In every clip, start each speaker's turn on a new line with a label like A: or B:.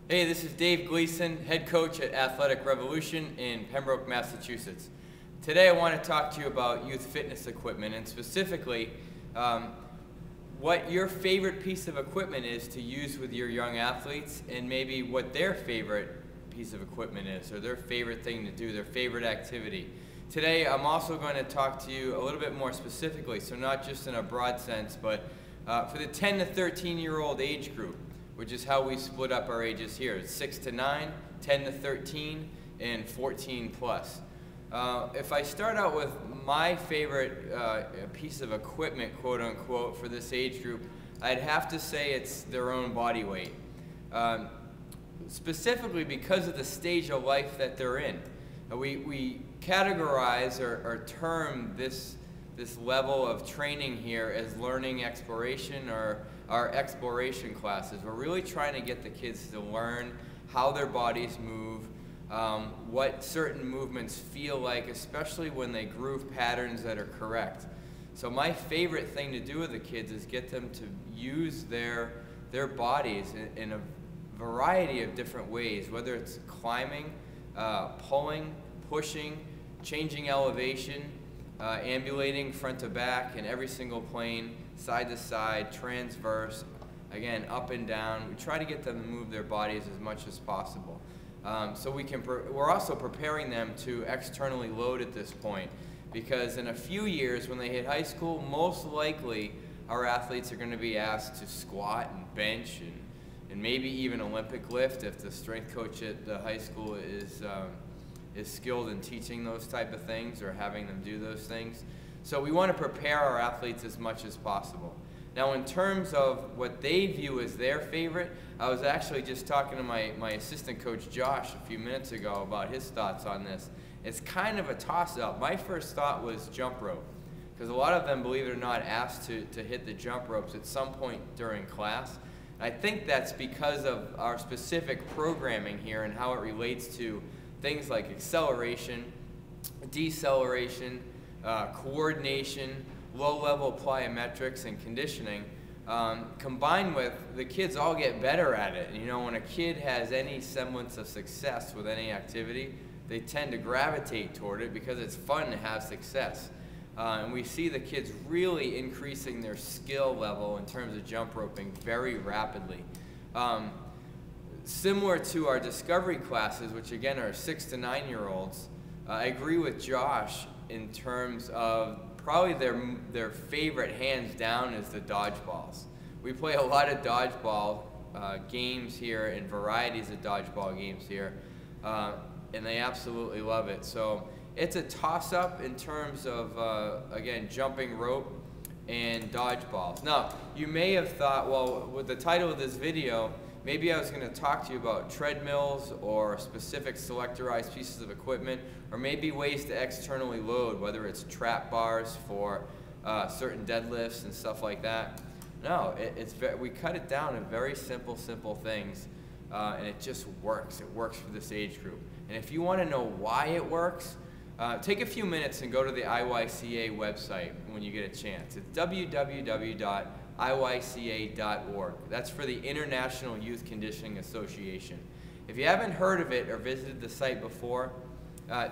A: Hey, this is Dave Gleason, head coach at Athletic Revolution in Pembroke, Massachusetts. Today I want to talk to you about youth fitness equipment and specifically what your favorite piece of equipment is to use with your young athletes and maybe what their favorite piece of equipment is or their favorite thing to do, their favorite activity. Today I'm also going to talk to you a little bit more specifically, so not just in a broad sense, but for the 10 to 13-year-old age group, which is how we split up our ages here. It's 6 to 9, 10 to 13, and 14 plus. If I start out with my favorite piece of equipment, quote unquote, for this age group, I'd have to say it's their own body weight. Specifically because of the stage of life that they're in. We categorize or term this level of training here as learning exploration or our exploration classes. We're really trying to get the kids to learn how their bodies move, what certain movements feel like, especially when they groove patterns that are correct. So my favorite thing to do with the kids is get them to use their bodies in a variety of different ways, whether it's climbing, pulling, pushing, changing elevation, ambulating front to back in every single plane, side to side, transverse, again, up and down. We try to get them to move their bodies as much as possible. So we're also preparing them to externally load at this point, because in a few years when they hit high school, most likely our athletes are going to be asked to squat and bench and maybe even Olympic lift if the strength coach at the high school is skilled in teaching those type of things or having them do those things. So we want to prepare our athletes as much as possible. Now in terms of what they view as their favorite, I was actually just talking to my assistant coach Josh a few minutes ago about his thoughts on this. It's kind of a toss-up. My first thought was jump rope, because a lot of them, believe it or not, asked to hit the jump ropes at some point during class. I think that's because of our specific programming here and how it relates to things like acceleration, deceleration, coordination, low-level plyometrics, and conditioning, combined with the kids all get better at it. You know, when a kid has any semblance of success with any activity, they tend to gravitate toward it because it's fun to have success. And we see the kids really increasing their skill level in terms of jump roping very rapidly. Similar to our discovery classes, which again are 6 to 9-year-olds, I agree with Josh in terms of probably their favorite, hands down, is the dodgeballs. We play a lot of dodgeball games here and varieties of dodgeball games here, and they absolutely love it. So it's a toss-up in terms of, again, jumping rope and dodgeballs. Now, you may have thought, well, with the title of this video, maybe I was going to talk to you about treadmills or specific selectorized pieces of equipment, or maybe ways to externally load, whether it's trap bars for certain deadlifts and stuff like that. No, we cut it down to very simple things, and it just works. It works for this age group. And if you want to know why it works, take a few minutes and go to the IYCA website when you get a chance. It's www.iYCA.org. That's for the International Youth Conditioning Association. If you haven't heard of it or visited the site before,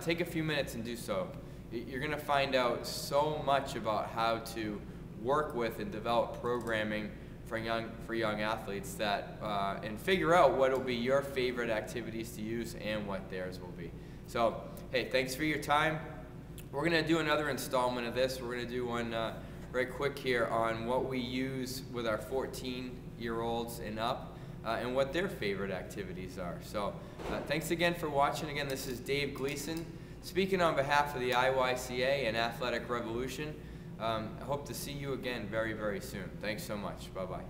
A: take a few minutes and do so. You're going to find out so much about how to work with and develop programming for young athletes that and figure out what will be your favorite activities to use and what theirs will be. So, hey, thanks for your time. We're going to do another installment of this. We're going to do one very quick here on what we use with our 14-year-olds and up and what their favorite activities are. So thanks again for watching. Again, this is Dave Gleason speaking on behalf of the IYCA and Athletic Revolution. I hope to see you again very, very soon. Thanks so much. Bye-bye.